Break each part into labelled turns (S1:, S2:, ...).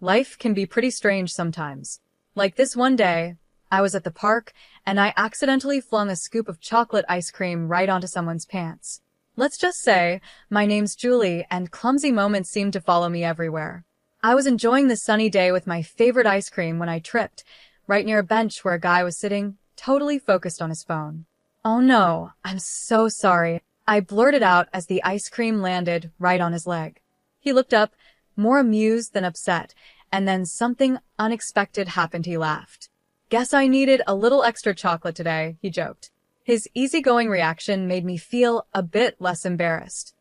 S1: Life can be pretty strange sometimes. Like this one day, I was at the park, and I accidentally flung a scoop of chocolate ice cream right onto someone's pants. Let's just say, my name's Julie, and clumsy moments seem to follow me everywhere. I was enjoying the sunny day with my favorite ice cream when I tripped, right near a bench where a guy was sitting, totally focused on his phone. "Oh no, I'm so sorry," I blurted out as the ice cream landed right on his leg. He looked up, more amused than upset, and then something unexpected happened. He laughed. "Guess I needed a little extra chocolate today," he joked. His easygoing reaction made me feel a bit less embarrassed.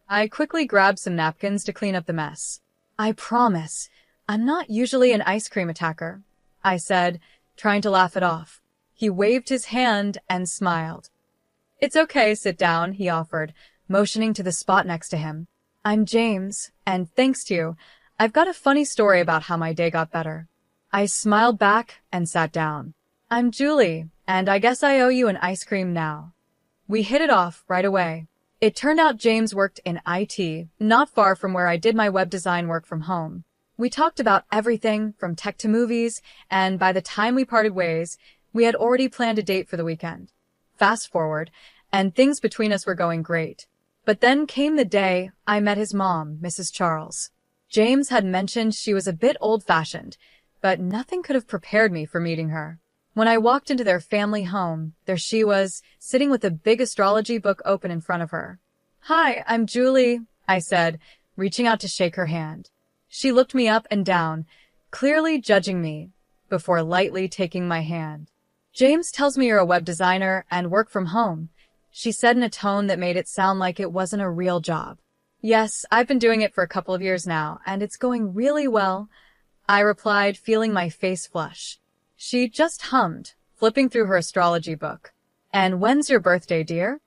S1: I quickly grabbed some napkins to clean up the mess. "I promise, I'm not usually an ice cream attacker," I said, trying to laugh it off. He waved his hand and smiled. "It's okay, sit down," he offered, motioning to the spot next to him. "I'm James, and thanks to you, I've got a funny story about how my day got better." I smiled back and sat down. "I'm Julie, and I guess I owe you an ice cream now." We hit it off right away. It turned out James worked in IT, not far from where I did my web design work from home. We talked about everything from tech to movies, and by the time we parted ways, we had already planned a date for the weekend. Fast forward, and things between us were going great. But then came the day I met his mom, Mrs. Charles. James had mentioned she was a bit old-fashioned, but nothing could have prepared me for meeting her. When I walked into their family home, there she was, sitting with a big astrology book open in front of her. "Hi, I'm Julie," I said, reaching out to shake her hand. She looked me up and down, clearly judging me, before lightly taking my hand. "James tells me you're a web designer and work from home," she said in a tone that made it sound like it wasn't a real job. "Yes, I've been doing it for a couple of years now, and it's going really well," I replied, feeling my face flush. She just hummed, flipping through her astrology book. "And when's your birthday, dear?"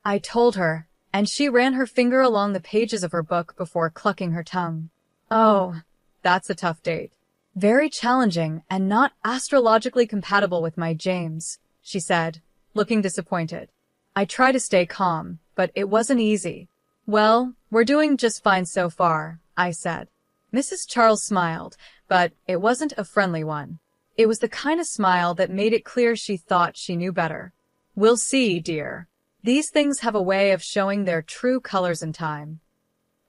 S1: I told her, and she ran her finger along the pages of her book before clucking her tongue. "Oh, that's a tough date. Very challenging and not astrologically compatible with my James," she said, looking disappointed. I tried to stay calm, but it wasn't easy. "Well, we're doing just fine so far," I said. Mrs. Charles smiled, but it wasn't a friendly one. It was the kind of smile that made it clear she thought she knew better. "We'll see, dear. These things have a way of showing their true colors in time."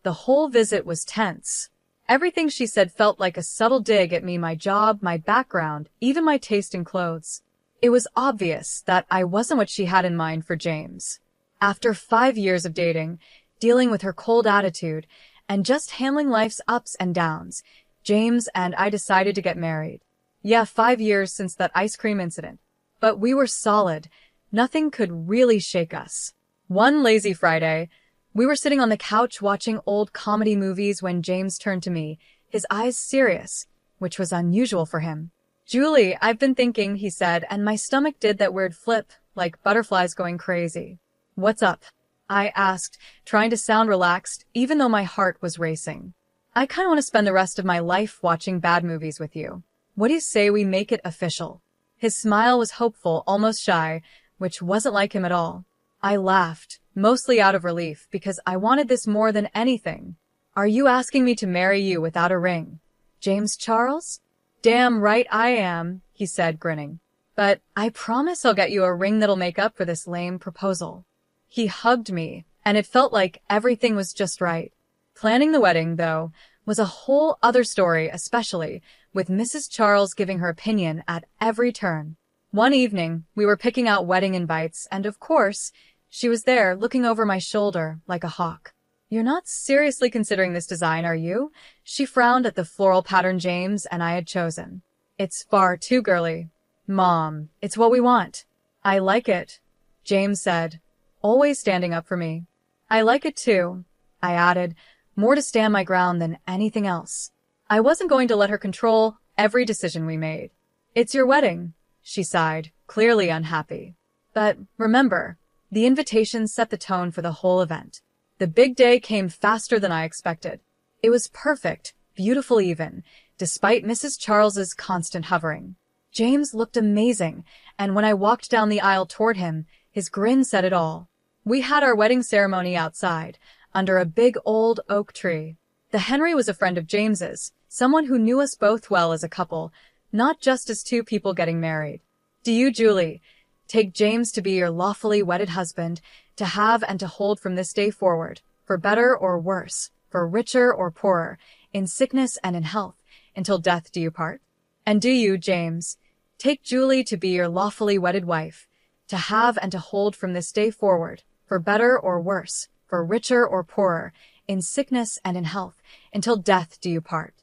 S1: The whole visit was tense. Everything she said felt like a subtle dig at me, my job, my background, even my taste in clothes. It was obvious that I wasn't what she had in mind for James. After 5 years of dating, dealing with her cold attitude, and just handling life's ups and downs, James and I decided to get married. Yeah, 5 years since that ice cream incident. But we were solid. Nothing could really shake us. One lazy Friday, we were sitting on the couch watching old comedy movies when James turned to me, his eyes serious, which was unusual for him. "Julie, I've been thinking," he said, and my stomach did that weird flip, like butterflies going crazy. "What's up?" I asked, trying to sound relaxed, even though my heart was racing. "I kinda want to spend the rest of my life watching bad movies with you. What do you say we make it official?" His smile was hopeful, almost shy, which wasn't like him at all. I laughed, mostly out of relief, because I wanted this more than anything. "Are you asking me to marry you without a ring, James Charles?" "Damn right I am," he said, grinning. "But I promise I'll get you a ring that'll make up for this lame proposal." He hugged me, and it felt like everything was just right. Planning the wedding, though, was a whole other story, especially with Mrs. Charles giving her opinion at every turn. One evening, we were picking out wedding invites, and of course, she was there looking over my shoulder like a hawk. "You're not seriously considering this design, are you?" She frowned at the floral pattern James and I had chosen. "It's far too girly." "Mom, it's what we want." "I like it," James said, always standing up for me. "I like it too," I added, more to stand my ground than anything else. I wasn't going to let her control every decision we made. "It's your wedding," she sighed, clearly unhappy. "But remember, the invitation set the tone for the whole event. The big day came faster than I expected. It was perfect, beautiful even, despite Mrs. Charles's constant hovering. James looked amazing, and when I walked down the aisle toward him, his grin said it all. We had our wedding ceremony outside, under a big old oak tree. The Henry was a friend of James's. Someone who knew us both well as a couple, not just as two people getting married. Do you, Julie, take James to be your lawfully wedded husband, to have and to hold from this day forward, for better or worse, for richer or poorer, in sickness and in health, until death do you part? And do you, James, take Julie to be your lawfully wedded wife, to have and to hold from this day forward, for better or worse, for richer or poorer, in sickness and in health, until death do you part?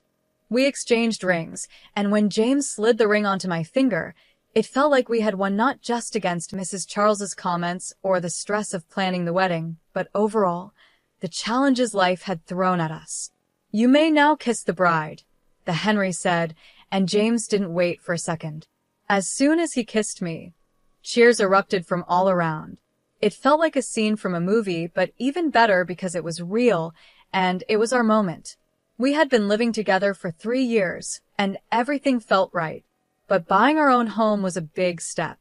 S1: We exchanged rings, and when James slid the ring onto my finger, it felt like we had won not just against Mrs. Charles's comments or the stress of planning the wedding, but overall, the challenges life had thrown at us. You may now kiss the bride, the Henry said, and James didn't wait for a second. As soon as he kissed me, cheers erupted from all around. It felt like a scene from a movie, but even better because it was real, and it was our moment. We had been living together for 3 years, and everything felt right. But buying our own home was a big step.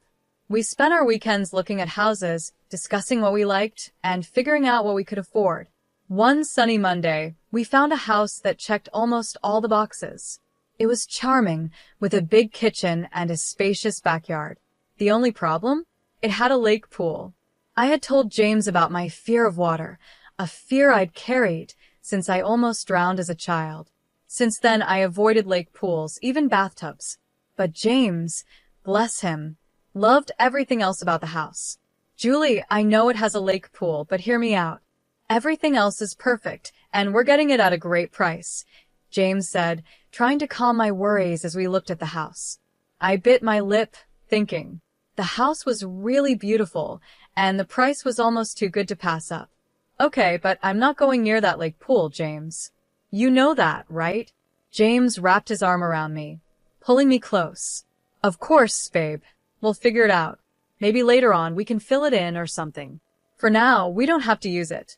S1: We spent our weekends looking at houses, discussing what we liked, and figuring out what we could afford. One sunny Monday, we found a house that checked almost all the boxes. It was charming, with a big kitchen and a spacious backyard. The only problem? It had a lake pool. I had told James about my fear of water, a fear I'd carried since I almost drowned as a child. Since then, I avoided lake pools, even bathtubs. But James, bless him, loved everything else about the house. Julie, I know it has a lake pool, but hear me out. Everything else is perfect, and we're getting it at a great price, James said, trying to calm my worries as we looked at the house. I bit my lip, thinking. The house was really beautiful, and the price was almost too good to pass up. Okay, but I'm not going near that lake pool, James. You know that, right? James wrapped his arm around me, pulling me close. Of course, babe. We'll figure it out. Maybe later on we can fill it in or something. For now, we don't have to use it.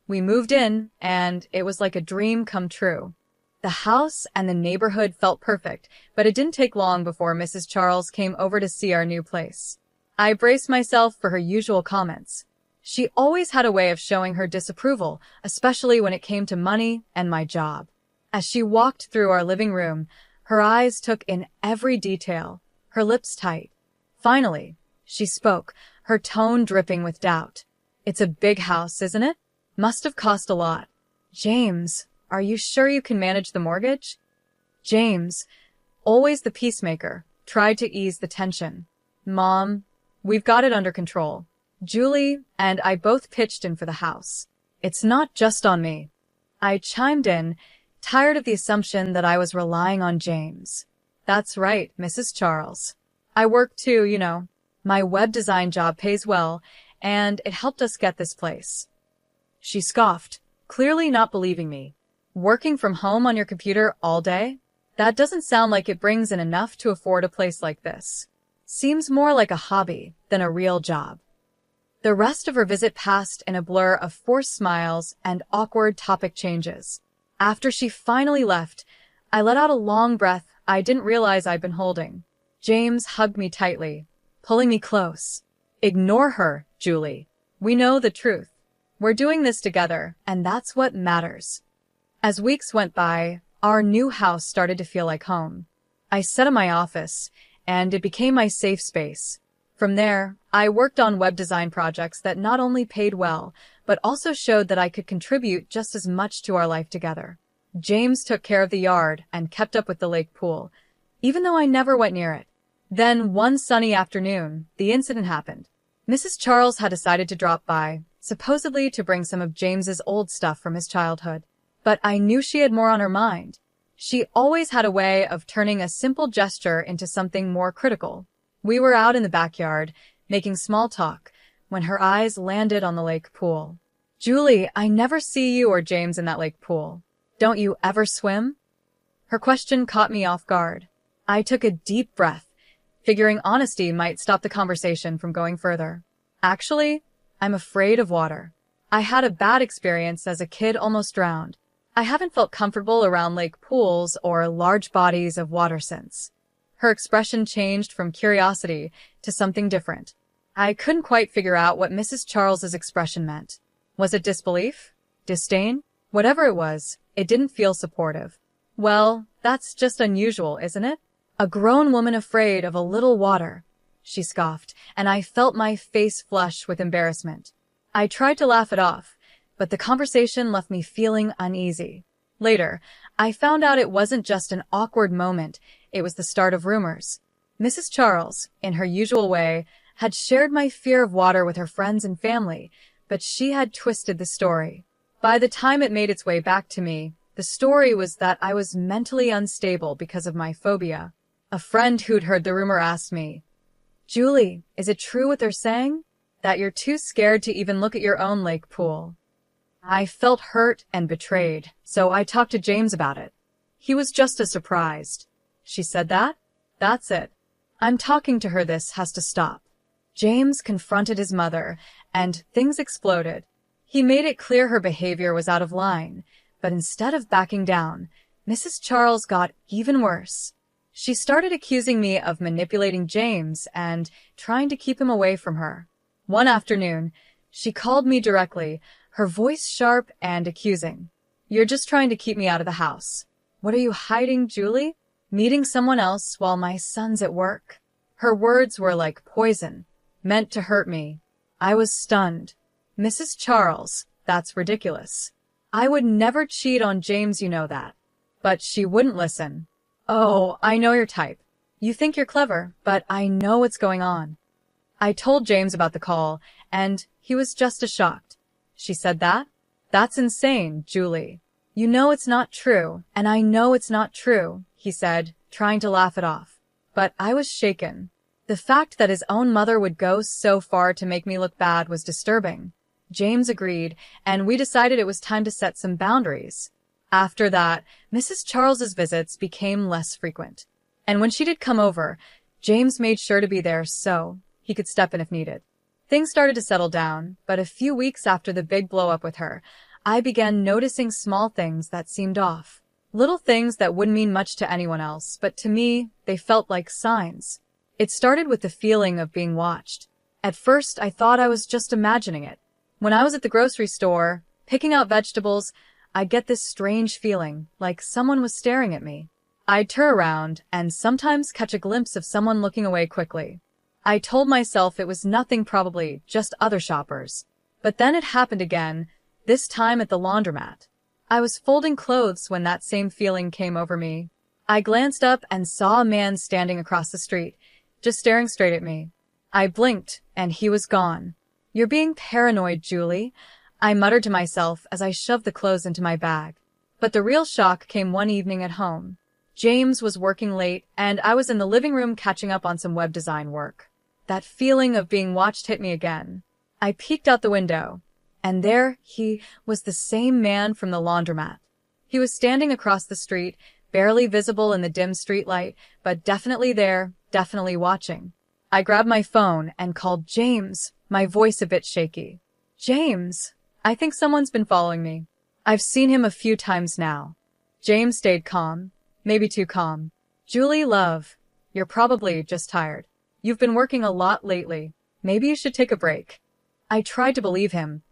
S1: We moved in, and it was like a dream come true. The house and the neighborhood felt perfect, but it didn't take long before Mrs. Charles came over to see our new place. I braced myself for her usual comments. She always had a way of showing her disapproval, especially when it came to money and my job. As she walked through our living room, her eyes took in every detail, her lips tight. Finally, she spoke, her tone dripping with doubt. It's a big house, isn't it? Must have cost a lot. James, are you sure you can manage the mortgage? James, always the peacemaker, tried to ease the tension. Mom, we've got it under control. Julie and I both pitched in for the house. It's not just on me. I chimed in, tired of the assumption that I was relying on James. That's right, Mrs. Charles. I work too, you know. My web design job pays well, and it helped us get this place. She scoffed, clearly not believing me. Working from home on your computer all day? That doesn't sound like it brings in enough to afford a place like this. Seems more like a hobby than a real job. The rest of her visit passed in a blur of forced smiles and awkward topic changes. After she finally left, I let out a long breath I didn't realize I'd been holding. James hugged me tightly, pulling me close. Ignore her, Julie. We know the truth. We're doing this together, and that's what matters. As weeks went by, our new house started to feel like home. I sat in my office, and it became my safe space. From there, I worked on web design projects that not only paid well, but also showed that I could contribute just as much to our life together. James took care of the yard and kept up with the lake pool, even though I never went near it. Then, one sunny afternoon, the incident happened. Mrs. Charles had decided to drop by, supposedly to bring some of James's old stuff from his childhood. But I knew she had more on her mind. She always had a way of turning a simple gesture into something more critical. We were out in the backyard, making small talk, when her eyes landed on the lake pool. Julie, I never see you or James in that lake pool. Don't you ever swim? Her question caught me off guard. I took a deep breath, figuring honesty might stop the conversation from going further. Actually, I'm afraid of water. I had a bad experience as a kid, almost drowned. I haven't felt comfortable around lake pools or large bodies of water since. Her expression changed from curiosity to something different. I couldn't quite figure out what Mrs. Charles's expression meant. Was it disbelief? Disdain? Whatever it was, it didn't feel supportive. Well, that's just unusual, isn't it? A grown woman afraid of a little water, she scoffed, and I felt my face flush with embarrassment. I tried to laugh it off, but the conversation left me feeling uneasy. Later, I found out it wasn't just an awkward moment, it was the start of rumors. Mrs. Charles, in her usual way, had shared my fear of water with her friends and family, but she had twisted the story. By the time it made its way back to me, the story was that I was mentally unstable because of my phobia. A friend who'd heard the rumor asked me, "Julie, is it true what they're saying? That you're too scared to even look at your own lake pool?" I felt hurt and betrayed, so I talked to James about it. He was just as surprised. "She said that? That's it. I'm talking to her. This has to stop." James confronted his mother, and things exploded. He made it clear her behavior was out of line, but instead of backing down, Mrs. Charles got even worse. She started accusing me of manipulating James and trying to keep him away from her. One afternoon, she called me directly, her voice sharp and accusing. "You're just trying to keep me out of the house. What are you hiding, Julie? Meeting someone else while my son's at work?" Her words were like poison, meant to hurt me. I was stunned. "Mrs. Charles, that's ridiculous. I would never cheat on James, you know that." But she wouldn't listen. "Oh, I know your type. You think you're clever, but I know what's going on." I told James about the call, and he was just as shocked. "She said that? That's insane, Julie. You know it's not true, and I know it's not true," he said, trying to laugh it off. But I was shaken. The fact that his own mother would go so far to make me look bad was disturbing. James agreed, and we decided it was time to set some boundaries. After that, Mrs. Charles's visits became less frequent. And when she did come over, James made sure to be there so he could step in if needed. Things started to settle down, but a few weeks after the big blow-up with her, I began noticing small things that seemed off. Little things that wouldn't mean much to anyone else, but to me, they felt like signs. It started with the feeling of being watched. At first, I thought I was just imagining it. When I was at the grocery store, picking out vegetables, I'd get this strange feeling, like someone was staring at me. I'd turn around and sometimes catch a glimpse of someone looking away quickly. I told myself it was nothing, probably just other shoppers. But then it happened again, this time at the laundromat. I was folding clothes when that same feeling came over me. I glanced up and saw a man standing across the street, just staring straight at me. I blinked, and he was gone. "You're being paranoid, Julie," I muttered to myself as I shoved the clothes into my bag. But the real shock came one evening at home. James was working late, and I was in the living room catching up on some web design work. That feeling of being watched hit me again. I peeked out the window, and there he was, the same man from the laundromat. He was standing across the street, barely visible in the dim streetlight, but definitely there, definitely watching. I grabbed my phone and called James, my voice a bit shaky. "James, I think someone's been following me. I've seen him a few times now." James stayed calm, maybe too calm. "Julie, love, you're probably just tired. You've been working a lot lately. Maybe you should take a break." I tried to believe him,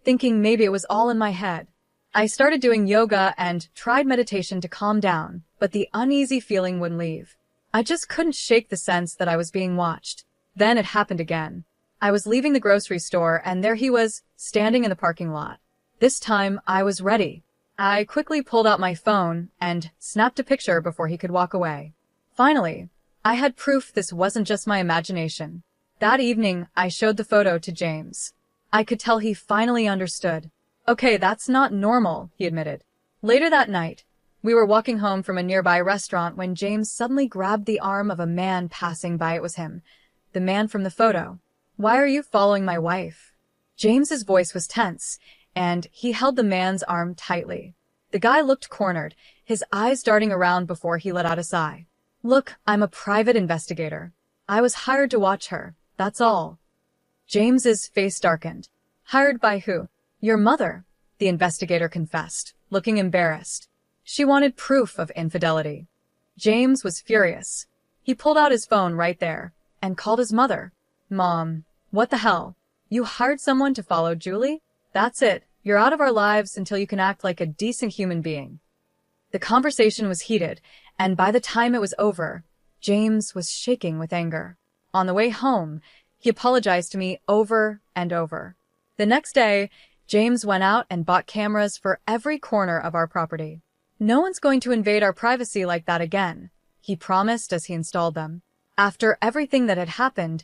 S1: thinking maybe it was all in my head. I started doing yoga and tried meditation to calm down, but the uneasy feeling wouldn't leave. I just couldn't shake the sense that I was being watched. Then it happened again. I was leaving the grocery store, and there he was, standing in the parking lot. This time, I was ready. I quickly pulled out my phone and snapped a picture before he could walk away. Finally, I had proof this wasn't just my imagination. That evening, I showed the photo to James. I could tell he finally understood. "Okay, that's not normal," he admitted. Later that night, we were walking home from a nearby restaurant when James suddenly grabbed the arm of a man passing by. It was him, the man from the photo. "Why are you following my wife?" James's voice was tense, and he held the man's arm tightly. The guy looked cornered, his eyes darting around before he let out a sigh. "Look, I'm a private investigator. I was hired to watch her, that's all." James's face darkened. "Hired by who?" "Your mother," the investigator confessed, looking embarrassed. "She wanted proof of infidelity." James was furious. He pulled out his phone right there and called his mother. "Mom, what the hell? You hired someone to follow Julie? That's it. You're out of our lives until you can act like a decent human being." The conversation was heated, and by the time it was over, James was shaking with anger. On the way home, he apologized to me over and over. The next day, James went out and bought cameras for every corner of our property. No one's going to invade our privacy like that again, he promised as he installed them. After everything that had happened,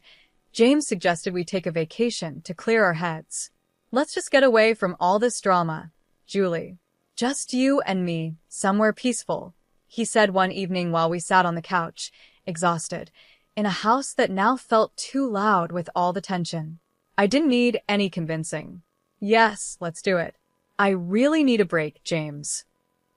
S1: James suggested we take a vacation to clear our heads. Let's just get away from all this drama, Julie. Just you and me, somewhere peaceful, he said one evening while we sat on the couch, exhausted, in a house that now felt too loud with all the tension. I didn't need any convincing. Yes, let's do it. I really need a break, James.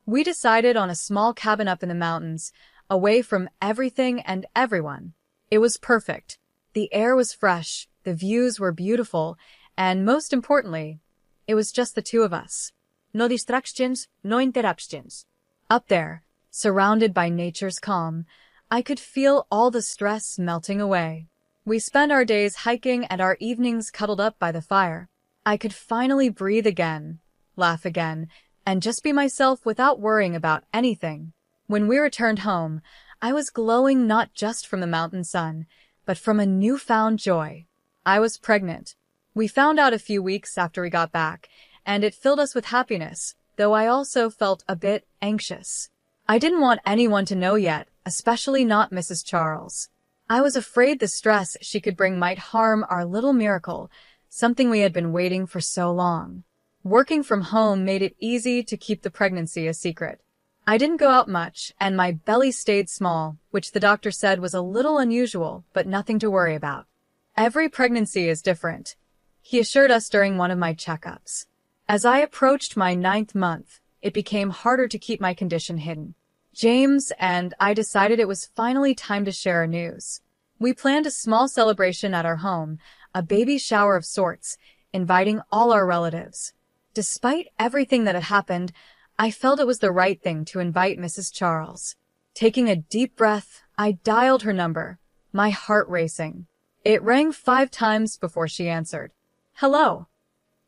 S1: We decided on a small cabin up in the mountains, away from everything and everyone. It was perfect. The air was fresh, the views were beautiful, and most importantly, it was just the two of us. No distractions, no interruptions. Up there, surrounded by nature's calm, I could feel all the stress melting away. We spent our days hiking and our evenings cuddled up by the fire. I could finally breathe again, laugh again, and just be myself without worrying about anything. When we returned home, I was glowing not just from the mountain sun, but from a newfound joy. I was pregnant. We found out a few weeks after we got back, and it filled us with happiness, though I also felt a bit anxious. I didn't want anyone to know yet, especially not Mrs. Charles. I was afraid the stress she could bring might harm our little miracle, something we had been waiting for so long. Working from home made it easy to keep the pregnancy a secret. I didn't go out much, and my belly stayed small, which the doctor said was a little unusual, but nothing to worry about. Every pregnancy is different, he assured us during one of my checkups. As I approached my 9th month, it became harder to keep my condition hidden. James and I decided it was finally time to share our news. We planned a small celebration at our home, a baby shower of sorts, inviting all our relatives. Despite everything that had happened, I felt it was the right thing to invite Mrs. Charles. Taking a deep breath, I dialed her number, my heart racing. It rang 5 times before she answered. Hello.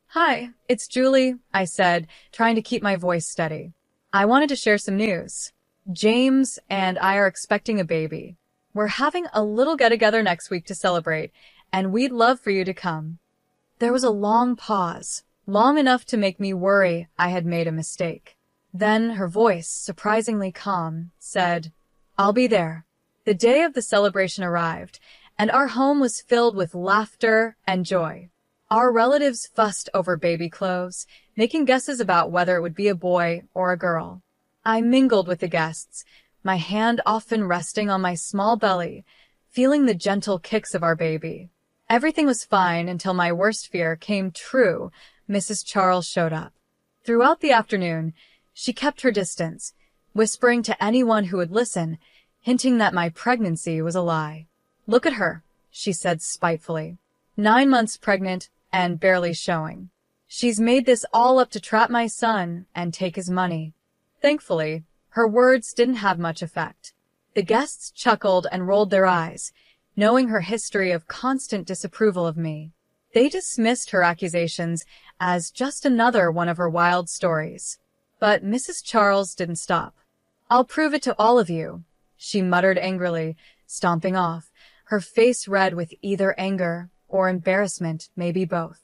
S1: Hi, it's Julie, I said, trying to keep my voice steady. I wanted to share some news. James and I are expecting a baby. We're having a little get-together next week to celebrate, and we'd love for you to come. There was a long pause. Long enough to make me worry I had made a mistake. Then her voice, surprisingly calm, said, I'll be there. The day of the celebration arrived, and our home was filled with laughter and joy. Our relatives fussed over baby clothes, making guesses about whether it would be a boy or a girl. I mingled with the guests, my hand often resting on my small belly, feeling the gentle kicks of our baby. Everything was fine until my worst fear came true. Mrs. Charles showed up. Throughout the afternoon, she kept her distance, whispering to anyone who would listen, hinting that my pregnancy was a lie. Look at her, she said spitefully. 9 months pregnant and barely showing. She's made this all up to trap my son and take his money. Thankfully, her words didn't have much effect. The guests chuckled and rolled their eyes, knowing her history of constant disapproval of me. They dismissed her accusations as just another one of her wild stories. But Mrs. Charles didn't stop. I'll prove it to all of you, she muttered angrily, stomping off, her face red with either anger or embarrassment, maybe both.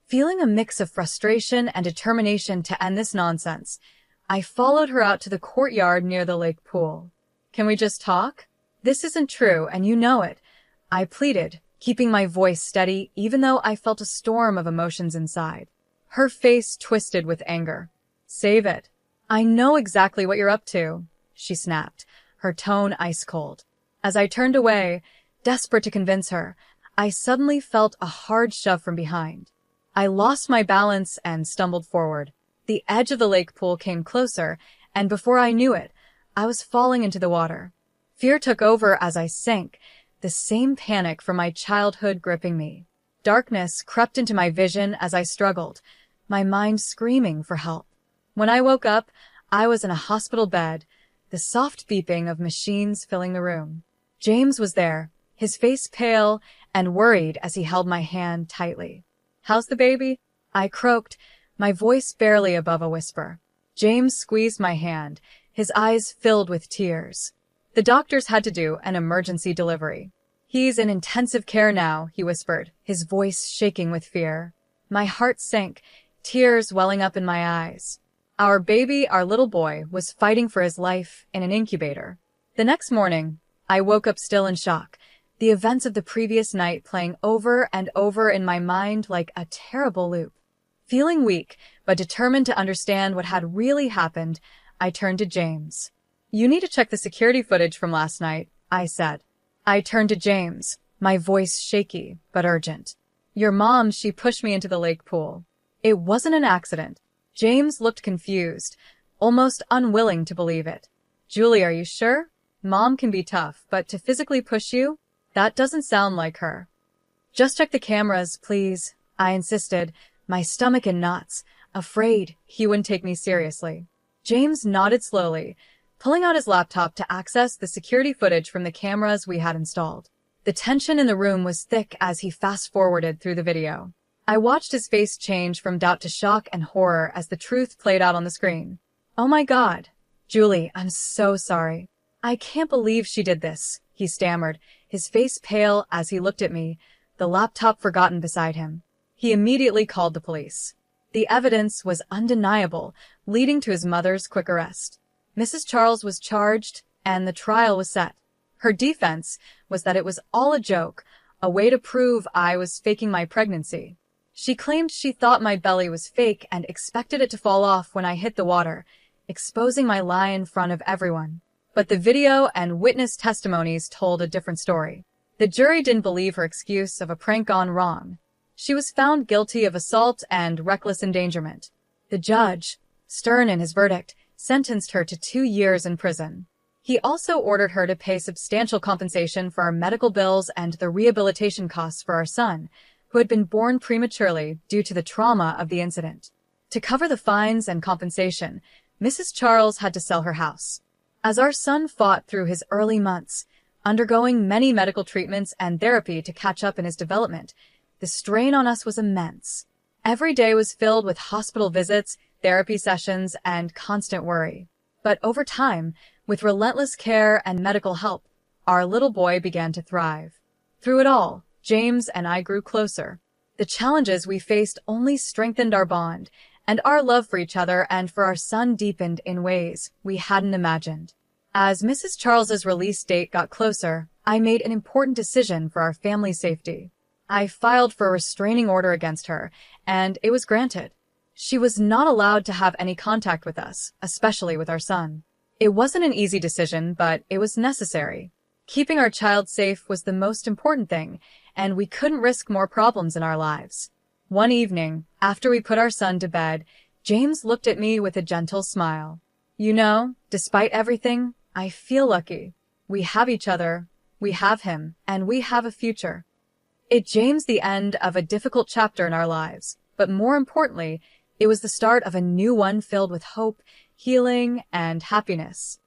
S1: Feeling a mix of frustration and determination to end this nonsense, I followed her out to the courtyard near the lake pool. Can we just talk? This isn't true, and you know it, I pleaded, keeping my voice steady even though I felt a storm of emotions inside. Her face twisted with anger. Save it. I know exactly what you're up to, she snapped, her tone ice cold. As I turned away, desperate to convince her, I suddenly felt a hard shove from behind. I lost my balance and stumbled forward. The edge of the lake pool came closer, and before I knew it, I was falling into the water. Fear took over as I sank, the same panic from my childhood gripping me. Darkness crept into my vision as I struggled, my mind screaming for help. When I woke up, I was in a hospital bed, the soft beeping of machines filling the room. James was there, his face pale and worried as he held my hand tightly. How's the baby? I croaked, my voice barely above a whisper. James squeezed my hand, his eyes filled with tears. The doctors had to do an emergency delivery. "He's in intensive care now," he whispered, his voice shaking with fear. My heart sank, tears welling up in my eyes. Our baby, our little boy, was fighting for his life in an incubator. The next morning, I woke up still in shock, the events of the previous night playing over and over in my mind like a terrible loop. Feeling weak, but determined to understand what had really happened, I turned to James. "You need to check the security footage from last night," I said. I turned to James, my voice shaky but urgent. "Your mom, she pushed me into the lake pool. It wasn't an accident." James looked confused, almost unwilling to believe it. "Julie, are you sure? Mom can be tough, but to physically push you? That doesn't sound like her." "Just check the cameras, please," I insisted, my stomach in knots, afraid he wouldn't take me seriously. James nodded slowly, pulling out his laptop to access the security footage from the cameras we had installed. The tension in the room was thick as he fast-forwarded through the video. I watched his face change from doubt to shock and horror as the truth played out on the screen. "Oh my God. Julie, I'm so sorry. I can't believe she did this," he stammered, his face pale as he looked at me, the laptop forgotten beside him. He immediately called the police. The evidence was undeniable, leading to his mother's quick arrest. Mrs. Charles was charged, and the trial was set. Her defense was that it was all a joke, a way to prove I was faking my pregnancy. She claimed she thought my belly was fake and expected it to fall off when I hit the water, exposing my lie in front of everyone. But the video and witness testimonies told a different story. The jury didn't believe her excuse of a prank gone wrong. She was found guilty of assault and reckless endangerment. The judge, stern in his verdict, sentenced her to 2 years in prison. He also ordered her to pay substantial compensation for our medical bills and the rehabilitation costs for our son, who had been born prematurely due to the trauma of the incident. To cover the fines and compensation, Mrs. Charles had to sell her house. As our son fought through his early months, undergoing many medical treatments and therapy to catch up in his development, the strain on us was immense. Every day was filled with hospital visits, therapy sessions, and constant worry. But over time, with relentless care and medical help, our little boy began to thrive. Through it all, James and I grew closer. The challenges we faced only strengthened our bond, and our love for each other and for our son deepened in ways we hadn't imagined. As Mrs. Charles's release date got closer, I made an important decision for our family's safety. I filed for a restraining order against her, and it was granted. She was not allowed to have any contact with us, especially with our son. It wasn't an easy decision, but it was necessary. Keeping our child safe was the most important thing, and we couldn't risk more problems in our lives. One evening, after we put our son to bed, James looked at me with a gentle smile. "You know, despite everything, I feel lucky. We have each other, we have him, and we have a future." It James the end of a difficult chapter in our lives, but more importantly, it was the start of a new one filled with hope, healing, and happiness.